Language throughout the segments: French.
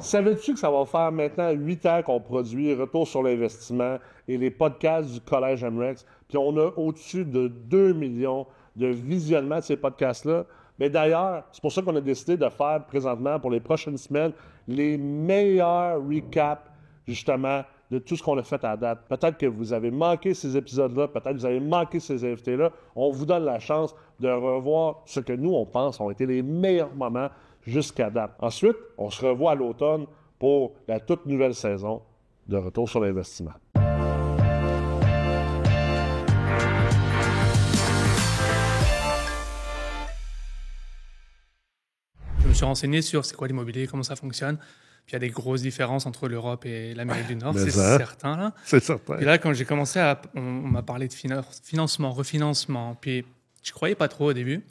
Savais-tu que ça va faire maintenant 8 ans qu'on produit Retour sur l'investissement et les podcasts du Collège MREX, puis on a au-dessus de 2 millions de visionnements de ces podcasts-là? Mais d'ailleurs, c'est pour ça qu'on a décidé de faire présentement, pour les prochaines semaines, les meilleurs recaps, justement, de tout ce qu'on a fait à date. Peut-être que vous avez manqué ces épisodes-là, peut-être que vous avez manqué ces invités-là. On vous donne la chance de revoir ce que nous, on pense ont été les meilleurs moments jusqu'à date. Ensuite, on se revoit à l'automne pour la toute nouvelle saison de Retour sur l'investissement. Je me suis renseigné sur c'est quoi l'immobilier, comment ça fonctionne. Puis il y a des grosses différences entre l'Europe et l'Amérique du Nord, c'est certain. Là. C'est certain. Puis là, quand j'ai commencé on m'a parlé de financement, refinancement. Puis je croyais pas trop au début.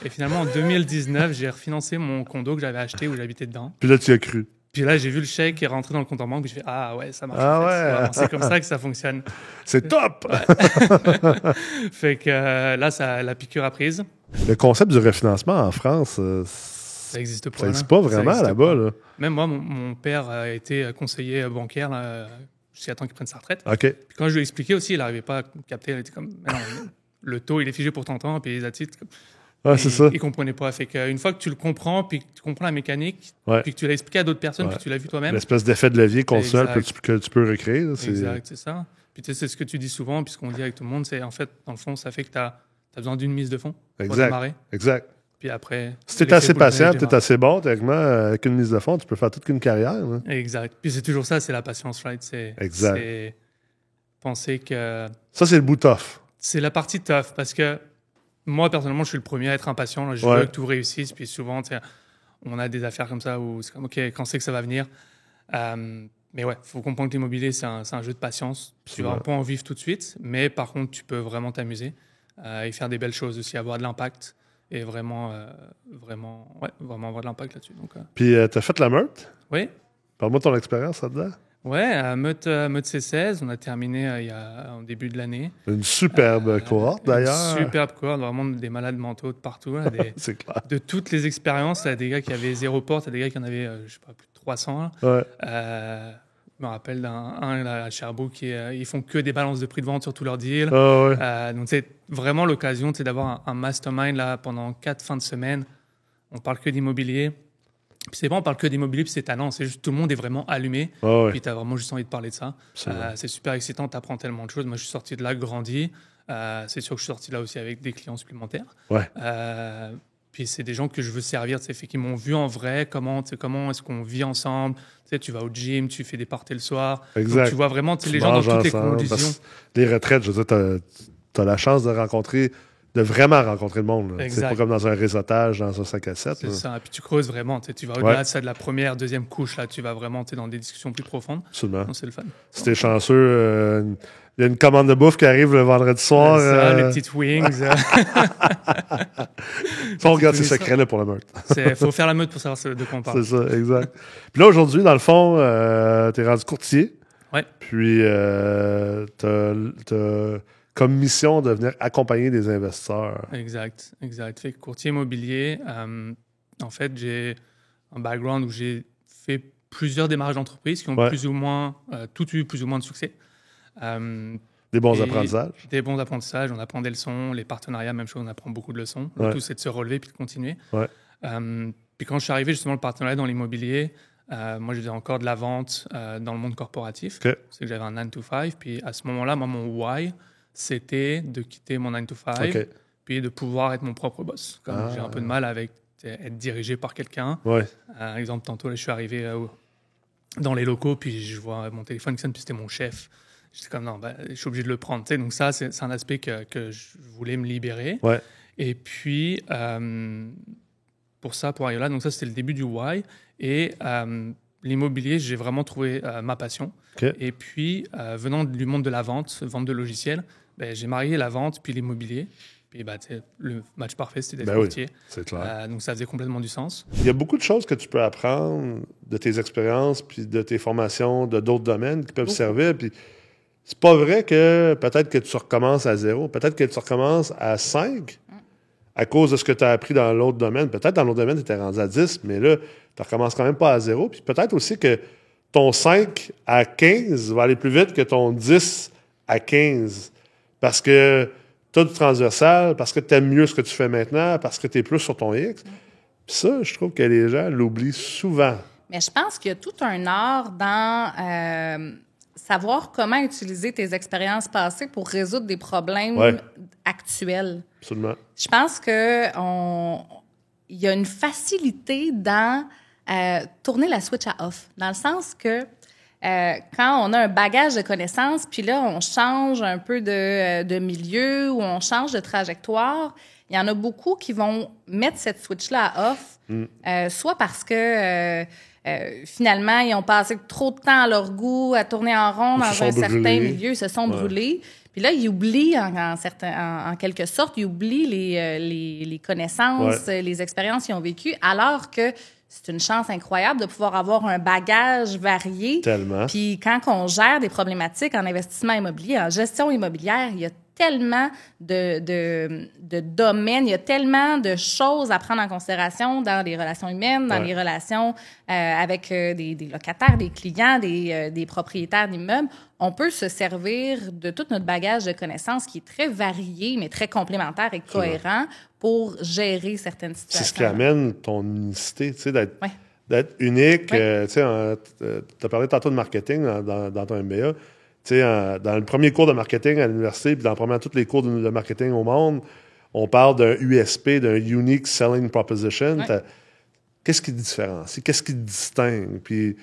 Et finalement, en 2019, j'ai refinancé mon condo que j'avais acheté où j'habitais dedans. Puis là, tu y as cru. Puis là, j'ai vu le chèque qui est rentré dans le compte en banque. Puis je fais ah ouais, ça marche. Ah ouais. C'est comme ça que ça fonctionne. C'est top! Ouais. Fait que là, la piqûre a prise. Le concept du refinancement en France, ça n'existe pas. Ça n'existe pas vraiment là-bas. Là. Même moi, mon père a été conseiller bancaire là, jusqu'à temps qu'il prenne sa retraite. OK. Puis quand je lui ai expliqué aussi, il n'arrivait pas à capter. Il était comme, mais non, le taux, il est figé pour ton temps, puis les titres. Ah, c'est ça. Il ne comprenait pas. Fait qu'une fois que tu le comprends, puis que tu comprends la mécanique, ouais. puis que tu l'as expliqué à d'autres personnes, puis que tu l'as vu toi-même. L'espèce d'effet de levier continuel que tu peux recréer. Là, exact, c'est ça. Puis tu sais, c'est ce que tu dis souvent, puis ce qu'on dit avec tout le monde, c'est en fait, dans le fond, ça fait que tu as besoin d'une mise de fonds pour démarrer. Exact. Puis après, si tu es assez patient, tu es assez bon, théoriquement, avec une mise de fonds, tu peux faire toute une carrière. Là. Exact. Puis c'est toujours ça, c'est la patience, right? C'est penser que... Ça, c'est le bout tough. C'est la partie tough, parce que moi, personnellement, je suis le premier à être impatient. Là. Je veux que tout réussisse. Puis souvent, on a des affaires comme ça où c'est comme, OK, quand c'est que ça va venir? Mais ouais, il faut comprendre que l'immobilier, c'est un jeu de patience. Tu vas pas en vivre tout de suite, mais par contre, tu peux vraiment t'amuser et faire des belles choses aussi, avoir de l'impact et vraiment avoir de l'impact là-dessus. Donc, Puis, tu as fait la Meurthe? Oui. Parle-moi de ton expérience là-dedans. Oui, à Meurthe C16, on a terminé en début de l'année. Une superbe cohorte, d'ailleurs. Une superbe cohorte, vraiment des malades mentaux de partout. Là, c'est clair. De toutes les expériences, là, des gars qui avaient 0 porte, des gars qui en avaient, je sais pas, plus de 300. Là. Ouais. Je me rappelle d'un là, à Sherbrooke, ils font que des balances de prix de vente sur tous leurs deals. Oh, ouais. Donc, c'est vraiment l'occasion d'avoir un mastermind là, pendant 4 fins de semaine. On parle que d'immobilier. Puis c'est bon, on parle que d'immobilier, puis c'est talent. C'est juste tout le monde est vraiment allumé. Oh, ouais. Puis tu as vraiment juste envie de parler de ça. C'est super excitant, tu apprends tellement de choses. Moi, je suis sorti de là grandi. C'est sûr que je suis sorti de là aussi avec des clients supplémentaires. Ouais. Puis c'est des gens que je veux servir, qui m'ont vu en vrai, comment est-ce qu'on vit ensemble. Tu vas au gym, tu fais des parties le soir. Exact. Donc, tu vois vraiment les gens dans toutes les conditions. Les retraites, je veux dire, tu as la chance de vraiment rencontrer le monde. C'est pas comme dans un réseautage, dans un 5 à 7. C'est ça. Puis tu creuses vraiment. Tu vas au-delà de ça, de la première, deuxième couche. Là, tu vas vraiment dans des discussions plus profondes. Absolument. Donc, c'est le fun. Si t'es chanceux, il y a une commande de bouffe qui arrive le vendredi soir. Les petites wings. On regarde ces secrets-là pour la Meurthe. Il faut faire la meute pour savoir de quoi on parle. C'est ça, exact. Puis là, aujourd'hui, dans le fond, t'es rendu courtier. Ouais. Puis t'as comme mission de venir accompagner des investisseurs. Exact. Fait que courtier immobilier, en fait, j'ai un background où j'ai fait plusieurs démarrages d'entreprises qui ont plus ou moins, toutes eu plus ou moins de succès. Des bons apprentissages. Des bons apprentissages, on apprend des leçons. Les partenariats, même chose, on apprend beaucoup de leçons. Le tout, c'est de se relever puis de continuer. Ouais. Puis quand je suis arrivé, justement, le partenariat dans l'immobilier, moi, je faisais encore de la vente dans le monde corporatif. Okay. C'est que j'avais un 9 to 5. Puis à ce moment-là, moi, mon why, c'était de quitter mon 9 to 5 puis de pouvoir être mon propre boss. Comme j'ai un peu de mal avec être dirigé par quelqu'un. Ouais. Par exemple, tantôt, là, je suis arrivé dans les locaux, puis je vois mon téléphone qui sonne, puis c'était mon chef. J'étais comme, non, je suis obligé de le prendre. Donc ça, c'est un aspect que je voulais me libérer. Ouais. Et puis, pour arriver là, donc ça, c'était le début du why. Et l'immobilier, j'ai vraiment trouvé ma passion. Okay. Et puis, venant du monde de la vente de logiciels, j'ai marié la vente puis l'immobilier. Puis le match parfait, c'était d'être courtier. Oui, c'est clair. Donc ça faisait complètement du sens. Il y a beaucoup de choses que tu peux apprendre de tes expériences puis de tes formations, de d'autres domaines qui peuvent servir. Puis c'est pas vrai que peut-être que tu recommences à 0, peut-être que tu recommences à 5 à cause de ce que tu as appris dans l'autre domaine. Peut-être dans l'autre domaine, tu étais rendu à 10, mais là, tu recommences quand même pas à 0. Puis peut-être aussi que ton 5 à 15 va aller plus vite que ton 10 à 15. Parce que tu as du transversal, parce que tu aimes mieux ce que tu fais maintenant, parce que tu es plus sur ton X. Puis ça, je trouve que les gens l'oublient souvent. Mais je pense qu'il y a tout un art dans savoir comment utiliser tes expériences passées pour résoudre des problèmes actuels. Absolument. Je pense qu'il y a une facilité dans tourner la switch à off, dans le sens que quand on a un bagage de connaissances, puis là, on change un peu de milieu ou on change de trajectoire, il y en a beaucoup qui vont mettre cette switch-là à off, soit parce que finalement, ils ont passé trop de temps à leur goût, à tourner en rond dans un certain milieu, ils se sont brûlés. Puis là, ils oublient, en quelque sorte, ils oublient les connaissances, les expériences qu'ils ont vécues, alors que c'est une chance incroyable de pouvoir avoir un bagage varié. Tellement. Puis quand on gère des problématiques en investissement immobilier, en gestion immobilière, il y a tellement de domaines, il y a tellement de choses à prendre en considération dans les relations humaines, dans les relations avec des locataires, des clients, des propriétaires d'immeubles. On peut se servir de tout notre bagage de connaissances qui est très varié, mais très complémentaire et cohérent pour gérer certaines situations. C'est ce qui amène ton unicité, tu sais, d'être unique. Tu as parlé tantôt de marketing dans ton MBA. Tu sais, dans le premier cours de marketing à l'université, puis dans probablement tous les cours de marketing au monde, on parle d'un USP, d'un Unique Selling Proposition. Qu'est-ce qui te différencie? Qu'est-ce qui te distingue? Puis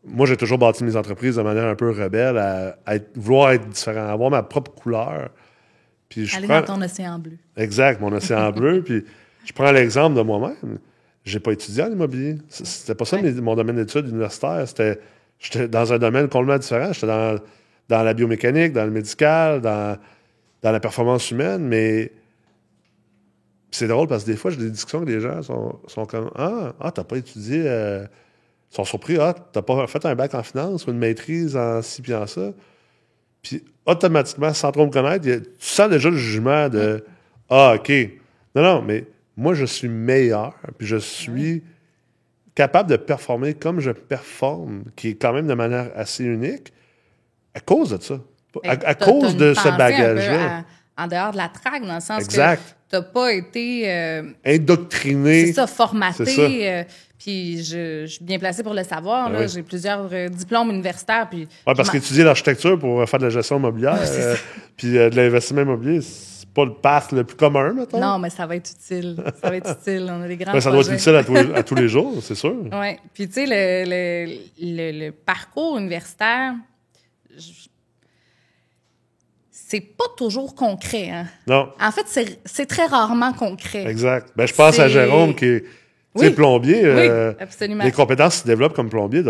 moi, j'ai toujours bâti mes entreprises de manière un peu rebelle à vouloir être différent, à avoir ma propre couleur. Puis aller dans ton océan bleu. Exact, mon océan bleu. Puis je prends l'exemple de moi-même. J'ai pas étudié en immobilier. C'était pas ça mon domaine d'études universitaire. J'étais dans un domaine complètement différent. J'étais dans la biomécanique, dans le médical, dans la performance humaine, mais c'est drôle parce que des fois, j'ai des discussions avec des gens sont comme « Ah, t'as pas étudié... Ils sont surpris. « Ah, t'as pas fait un bac en finance ou une maîtrise en ci puis en ça. » Puis automatiquement, sans trop me connaître, tu sens déjà le jugement de « Ah, OK. Non, mais moi, je suis meilleur, puis je suis... capable de performer comme je performe, qui est quand même de manière assez unique, à cause de ça. À cause de ce bagage-là. En dehors de la traque, dans le sens que tu n'as pas été... indoctriné. C'est ça, formaté. Puis je suis bien placée pour le savoir. Là, j'ai plusieurs diplômes universitaires. Puis parce qu'étudier l'architecture pour faire de la gestion immobilière, puis de l'investissement immobilier, c'est pas le path le plus commun, mettons. Non, mais ça va être utile. Ça va être utile. On a des grands projets. Ça doit être utile à tous les jours, c'est sûr. Oui. Puis, tu sais, le parcours universitaire, c'est pas toujours concret. Hein? Non. En fait, c'est très rarement concret. Exact. Je pense à Jérôme qui est plombier. Absolument. Les compétences qui se développent comme plombier,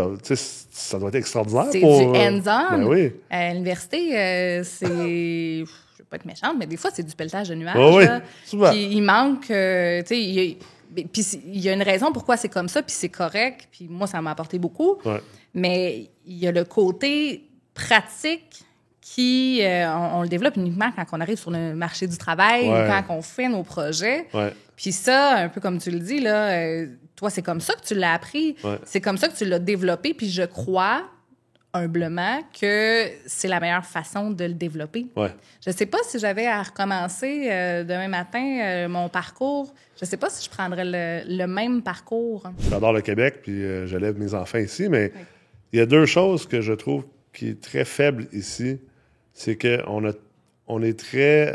ça doit être extraordinaire. C'est du hands-on. Oui. À l'université, c'est... Je veux pas être méchante, mais des fois, c'est du pelletage de nuages. Oui, souvent. Puis il manque... puis il y a une raison pourquoi c'est comme ça, puis c'est correct. Puis moi, ça m'a apporté beaucoup. Ouais. Mais il y a le côté pratique qui... on le développe uniquement quand on arrive sur le marché du travail ou quand on fait nos projets. Ouais. Puis ça, un peu comme tu le dis, là, toi, c'est comme ça que tu l'as appris. Ouais. C'est comme ça que tu l'as développé. Puis je crois, humblement, que c'est la meilleure façon de le développer. Ouais. Je sais pas si j'avais à recommencer demain matin mon parcours. Je sais pas si je prendrais le même parcours. J'adore le Québec, puis j'élève mes enfants ici, mais il y a deux choses que je trouve qui est très faible ici. C'est qu'on est très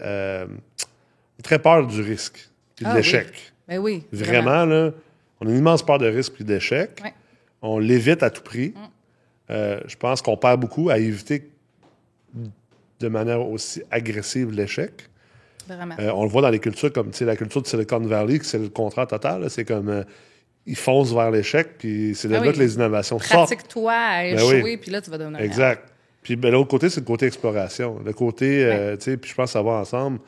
peur du risque et de l'échec. Oui. Ben oui. Vraiment, là, on a une immense peur de risque et d'échec. Ouais. On l'évite à tout prix. Je pense qu'on perd beaucoup à éviter de manière aussi agressive l'échec. Vraiment. On le voit dans les cultures comme la culture de Silicon Valley, que c'est le contraire total. Là. C'est comme ils foncent vers l'échec, puis c'est de là que les innovations sortent. Pratique-toi à échouer, puis là, tu vas devenir exact. Puis l'autre côté, c'est le côté exploration. Le côté, puis je pense que ça va ensemble,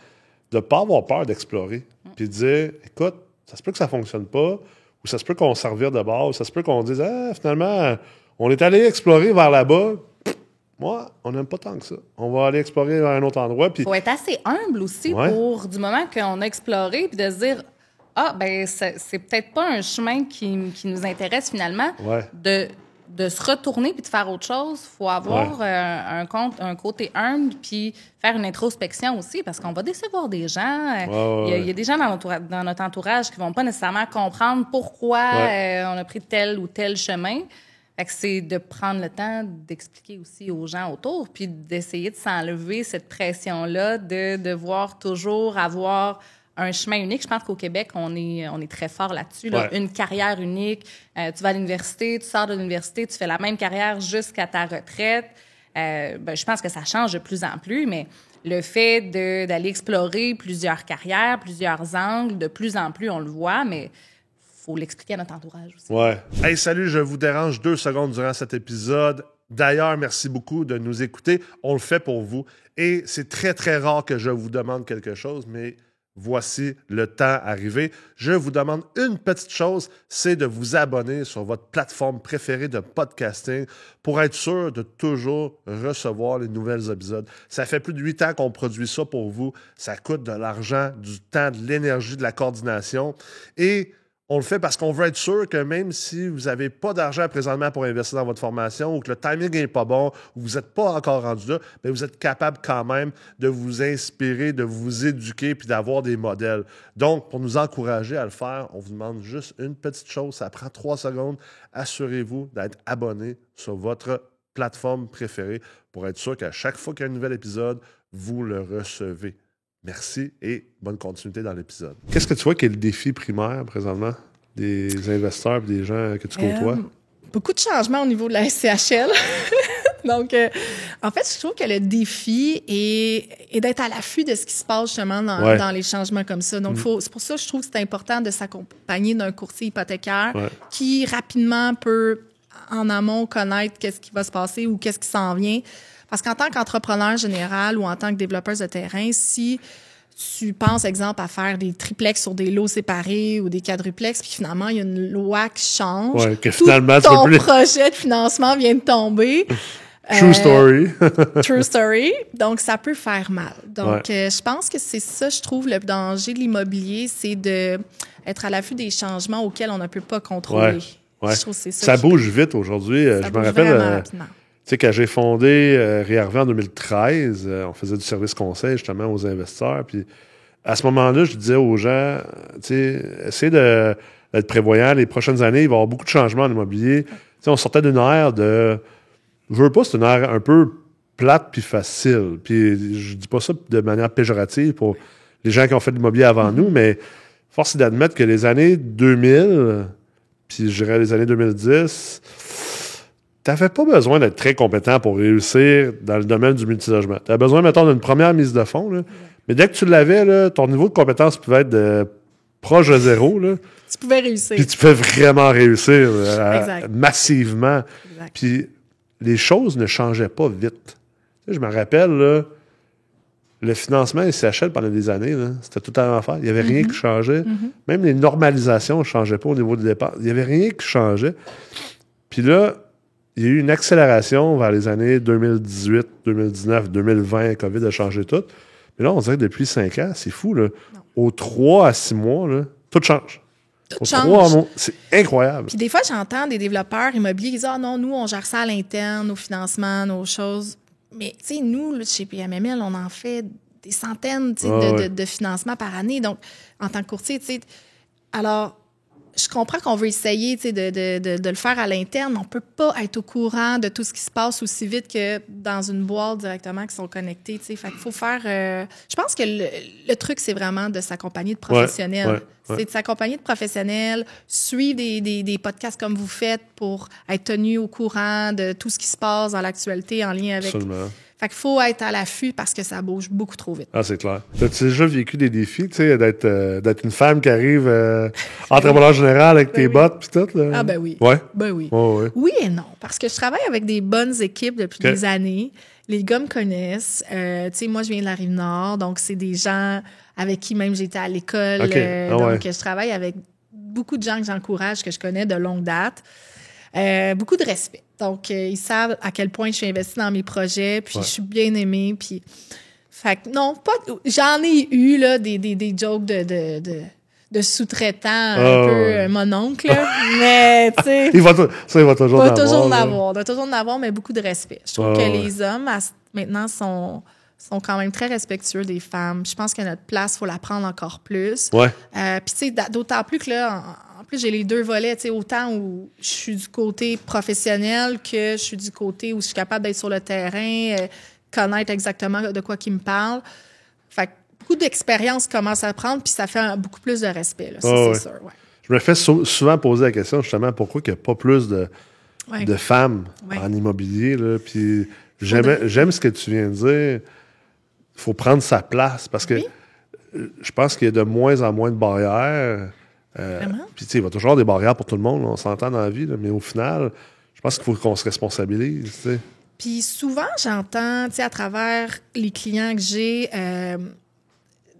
de ne pas avoir peur d'explorer. Puis de dire, écoute, ça se peut que ça ne fonctionne pas, ou ça se peut qu'on se revire de bord, ou ça se peut qu'on dise, finalement, on est allé explorer vers là-bas, moi, on n'aime pas tant que ça. On va aller explorer un autre endroit. Il faut être assez humble aussi pour, du moment qu'on a exploré, puis de se dire, ben c'est peut-être pas un chemin qui nous intéresse finalement, de se retourner puis de faire autre chose. Il faut avoir un côté humble puis faire une introspection aussi, parce qu'on va décevoir des gens. Il y a des gens dans notre entourage qui vont pas nécessairement comprendre pourquoi on a pris tel ou tel chemin. Fait que c'est de prendre le temps d'expliquer aussi aux gens autour, puis d'essayer de s'enlever cette pression-là de devoir toujours avoir un chemin unique. Je pense qu'au Québec, on est très fort là-dessus. Là. Une carrière unique. Tu vas à l'université, tu sors de l'université, tu fais la même carrière jusqu'à ta retraite. Je pense que ça change de plus en plus, mais le fait d'aller explorer plusieurs carrières, plusieurs angles, de plus en plus, on le voit, mais faut l'expliquer à notre entourage aussi. Ouais. Hey, salut, je vous dérange 2 secondes durant cet épisode. D'ailleurs, merci beaucoup de nous écouter. On le fait pour vous. Et c'est très, très rare que je vous demande quelque chose, mais voici le temps arrivé. Je vous demande une petite chose, c'est de vous abonner sur votre plateforme préférée de podcasting pour être sûr de toujours recevoir les nouvelles épisodes. Ça fait plus de 8 ans qu'on produit ça pour vous. Ça coûte de l'argent, du temps, de l'énergie, de la coordination. Et on le fait parce qu'on veut être sûr que même si vous n'avez pas d'argent présentement pour investir dans votre formation ou que le timing n'est pas bon ou vous n'êtes pas encore rendu là, bien, vous êtes capable quand même de vous inspirer, de vous éduquer puis d'avoir des modèles. Donc, pour nous encourager à le faire, on vous demande juste une petite chose. Ça prend 3 secondes. Assurez-vous d'être abonné sur votre plateforme préférée pour être sûr qu'à chaque fois qu'il y a un nouvel épisode, vous le recevez. Merci et bonne continuité dans l'épisode. Qu'est-ce que tu vois qui est le défi primaire présentement des investisseurs et des gens que tu côtoies? Beaucoup de changements au niveau de la SCHL. Donc, en fait, je trouve que le défi est d'être à l'affût de ce qui se passe justement dans les changements comme ça. Donc, c'est pour ça que je trouve que c'est important de s'accompagner d'un courtier hypothécaire qui rapidement peut, en amont, connaître qu'est-ce qui va se passer ou qu'est-ce qui s'en vient. Parce qu'en tant qu'entrepreneur général ou en tant que développeur de terrain, si tu penses, exemple, à faire des triplex sur des lots séparés ou des quadruplex, puis finalement, il y a une loi qui change, que finalement, ton projet de financement vient de tomber. True story. True story. Donc, ça peut faire mal. Donc, je pense que c'est ça, je trouve, le danger de l'immobilier, c'est d'être à l'affût des changements auxquels on ne peut pas contrôler. Je trouve que c'est ça. Ça bouge vite aujourd'hui. Je me rappelle... Tu sais, quand j'ai fondé Réarvé en 2013, on faisait du service conseil justement aux investisseurs. Puis à ce moment-là, je disais aux gens, tu sais, essayez d'être prévoyant. Les prochaines années, il va y avoir beaucoup de changements en immobilier. Tu sais, on sortait d'une ère de... Je veux pas, c'est une ère un peu plate puis facile. Puis je dis pas ça de manière péjorative pour les gens qui ont fait de l'immobilier avant nous, mais force est d'admettre que les années 2000, puis je dirais les années 2010... T'avais pas besoin d'être très compétent pour réussir dans le domaine du multilogement. T'avais besoin, mettons, d'une première mise de fonds, là. Mais dès que tu l'avais, là, ton niveau de compétence pouvait être proche de 0. Là. Tu pouvais réussir. Puis tu pouvais vraiment réussir massivement. Exact. Puis les choses ne changeaient pas vite. Tu sais, je me rappelle, là, le financement SCHL pendant des années, là, c'était tout à l'enfer. Il n'y avait rien qui changeait. Même les normalisations ne changeaient pas au niveau des dépenses. Il n'y avait rien qui changeait. Puis là, il y a eu une accélération vers les années 2018, 2019, 2020. COVID a changé tout. Mais là, on dirait que depuis 5 ans, c'est fou. Là. Aux 3 à 6 mois, là, tout change. Tout change. C'est incroyable. Puis des fois, j'entends des développeurs immobiliers qui disent « Ah non, nous, on gère ça à l'interne, nos financements, nos choses. » Mais tu sais, nous, là, chez PMML, on en fait des centaines de financements par année. Donc, en tant que courtier, tu sais... Alors... Je comprends qu'on veut essayer de le faire à l'interne, mais on ne peut pas être au courant de tout ce qui se passe aussi vite que dans une boîte directement qui sont connectés. Fait qu'il faut faire... je pense que le truc, c'est vraiment de s'accompagner de professionnels. C'est de s'accompagner de professionnels, suivre des podcasts comme vous faites pour être tenu au courant de tout ce qui se passe dans l'actualité en lien avec... Absolument. Fait qu'il faut être à l'affût parce que ça bouge beaucoup trop vite. Ah, c'est clair. As-tu déjà vécu des défis, tu sais, d'être une femme qui arrive entrepreneur général avec tes bottes pis tout, là? Ah, ben oui. Ouais? Ben oui. Ouais. Oui et non, parce que je travaille avec des bonnes équipes depuis des années. Les gars me connaissent. Tu sais, moi, je viens de la Rive-Nord, donc c'est des gens avec qui même j'étais à l'école. Donc, je travaille avec beaucoup de gens que j'encourage, que je connais de longue date. Beaucoup de respect. Donc, ils savent à quel point je suis investie dans mes projets, puis je suis bien aimée, puis... Fait que non, pas... J'en ai eu, là, des jokes de sous-traitants un peu mon oncle, là. Mais, tu sais... il va toujours en avoir. Il va toujours en avoir, mais beaucoup de respect. Je trouve que les hommes, maintenant, sont quand même très respectueux des femmes. Je pense que notre place, il faut la prendre encore plus. Ouais. Puis, tu sais, d'autant plus que là, en plus, j'ai les deux volets, tu sais, autant où je suis du côté professionnel que je suis du côté où je suis capable d'être sur le terrain, connaître exactement de quoi qu'ils me parlent. Fait que beaucoup d'expérience commence à prendre, puis ça fait beaucoup plus de respect, là, c'est sûr. Ouais. Je me fais souvent poser la question, justement, pourquoi il n'y a pas plus de femmes en immobilier, là, puis j'aime ce que tu viens de dire. Il faut prendre sa place, parce que je pense qu'il y a de moins en moins de barrières. Puis, tu sais, il va toujours y avoir des barrières pour tout le monde, là, on s'entend dans la vie, là, mais au final, je pense qu'il faut qu'on se responsabilise, tu sais. Puis souvent, j'entends, tu sais, à travers les clients que j'ai,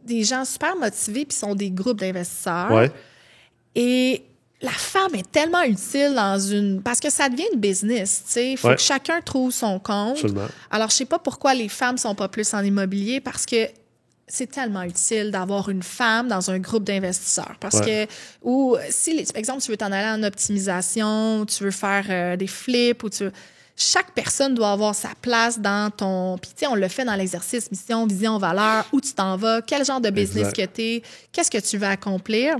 des gens super motivés, puis sont des groupes d'investisseurs. Ouais. Et la femme est tellement utile parce que ça devient une business, tu sais. Il faut que chacun trouve son compte. Absolument. Alors, je sais pas pourquoi les femmes sont pas plus en immobilier, parce que c'est tellement utile d'avoir une femme dans un groupe d'investisseurs. Parce que, ou si, par exemple, tu veux t'en aller en optimisation, tu veux faire des flips, ou chaque personne doit avoir sa place dans ton... Puis, tu sais, on le fait dans l'exercice mission, vision, valeur, où tu t'en vas, quel genre de business que t'es, qu'est-ce que tu veux accomplir.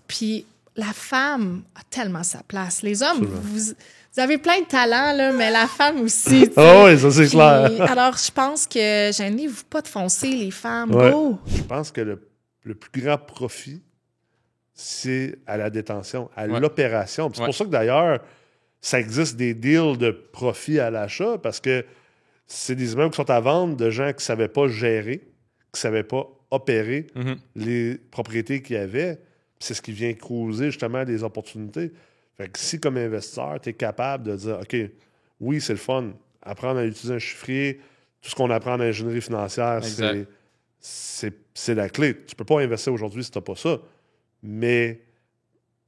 Puis, la femme a tellement sa place. Les hommes, vous avez plein de talents, là, mais la femme aussi. Ah oui, ça, c'est clair. Alors, je pense que gênez-vous pas de foncer, les femmes. Ouais. Go! Je pense que le plus grand profit, c'est à la détention, à l'opération. Puis c'est pour ça que, d'ailleurs, ça existe des deals de profit à l'achat, parce que c'est des immeubles qui sont à vendre de gens qui ne savaient pas gérer, qui ne savaient pas opérer les propriétés qu'ils avaient. C'est ce qui vient creuser justement des opportunités. Fait que si, comme investisseur, tu es capable de dire, OK, oui, c'est le fun, apprendre à utiliser un chiffrier, tout ce qu'on apprend en ingénierie financière, c'est la clé. Tu peux pas investir aujourd'hui si tu n'as pas ça. Mais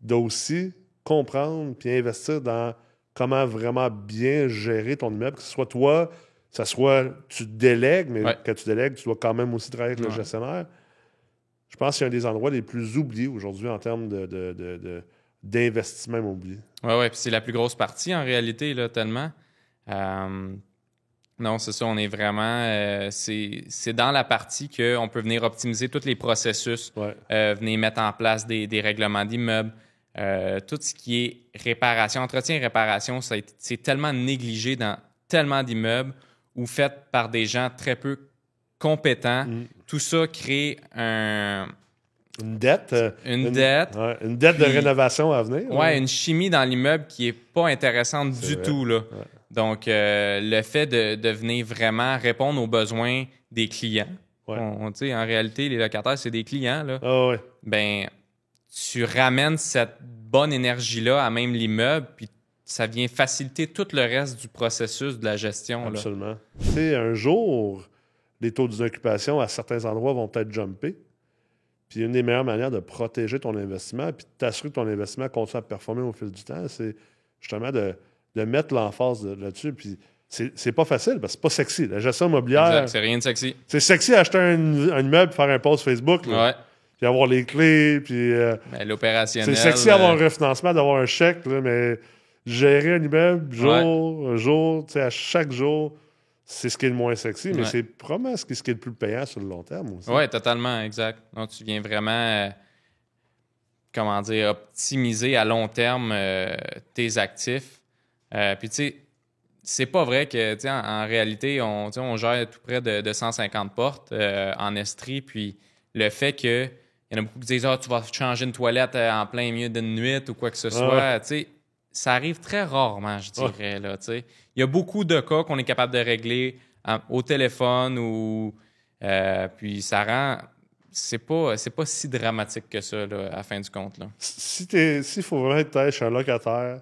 d'aussi comprendre puis investir dans comment vraiment bien gérer ton immeuble, que ce soit toi, que ce soit tu délègues, mais quand tu délègues, tu dois quand même aussi travailler avec le gestionnaire. Je pense que c'est un des endroits les plus oubliés aujourd'hui en termes d'investissement immobilier. Oui, puis c'est la plus grosse partie en réalité, là, tellement. Non, c'est ça, on est vraiment... c'est dans la partie qu'on peut venir optimiser tous les processus, venir mettre en place des règlements d'immeubles, tout ce qui est réparation, entretien et réparation, c'est tellement négligé dans tellement d'immeubles ou fait par des gens très peu compétents. Tout ça crée une dette. Une dette. Une dette de rénovation à venir. Oui, une chimie dans l'immeuble qui n'est pas intéressante du tout, là. Ouais. Donc, le fait de venir vraiment répondre aux besoins des clients. En réalité, les locataires, c'est des clients, là. Ben, tu ramènes cette bonne énergie-là à même l'immeuble, puis ça vient faciliter tout le reste du processus de la gestion. Absolument. Tu sais, un jour, les taux d'occupation à certains endroits vont peut-être jumper. Puis une des meilleures manières de protéger ton investissement puis de t'assurer que ton investissement continue à performer au fil du temps, c'est justement de mettre l'emphase là-dessus. Puis c'est pas facile parce que c'est pas sexy. La gestion immobilière... Exact, c'est rien de sexy. C'est sexy acheter un immeuble et faire un post Facebook. Là. Puis avoir les clés, puis... l'opérationnel... C'est sexy avoir un refinancement, d'avoir un chèque, là, mais gérer un immeuble un jour, tu sais, à chaque jour... C'est ce qui est le moins sexy, mais c'est probablement ce qui est le plus payant sur le long terme aussi. Oui, totalement, exact. Donc, tu viens vraiment, optimiser à long terme tes actifs. Puis, tu sais, c'est pas vrai que, tu sais, en réalité, on gère tout près de 150 portes en Estrie, puis le fait que il y en a beaucoup qui disent « tu vas changer une toilette en plein milieu d'une nuit ou quoi que ce soit. Tu sais, ça arrive très rarement, je dirais, là, tu sais. Il y a beaucoup de cas qu'on est capable de régler au téléphone ou... puis ça rend... C'est pas si dramatique que ça, là, à la fin du compte, là. S'il faut vraiment être chez un locataire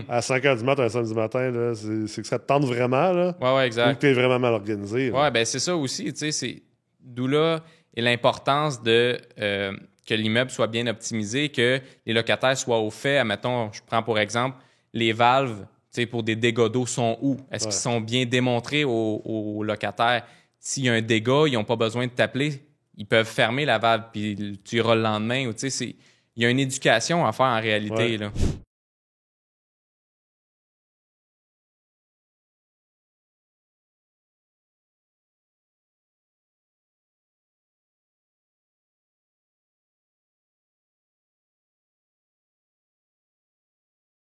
à 5 h du matin, un samedi matin, là, c'est que ça te tente vraiment, là. Oui, exact. Ou que tu es vraiment mal organisé. Oui, bien, c'est ça aussi, tu sais, c'est... D'où là est l'importance de... que l'immeuble soit bien optimisé, que les locataires soient au fait. Admettons, je prends pour exemple, les valves pour des dégâts d'eau sont où? Est-ce qu'ils sont bien démontrés aux locataires? S'il y a un dégât, ils n'ont pas besoin de t'appeler. Ils peuvent fermer la valve puis tu iras le lendemain. Il y a une éducation à faire en réalité. Là.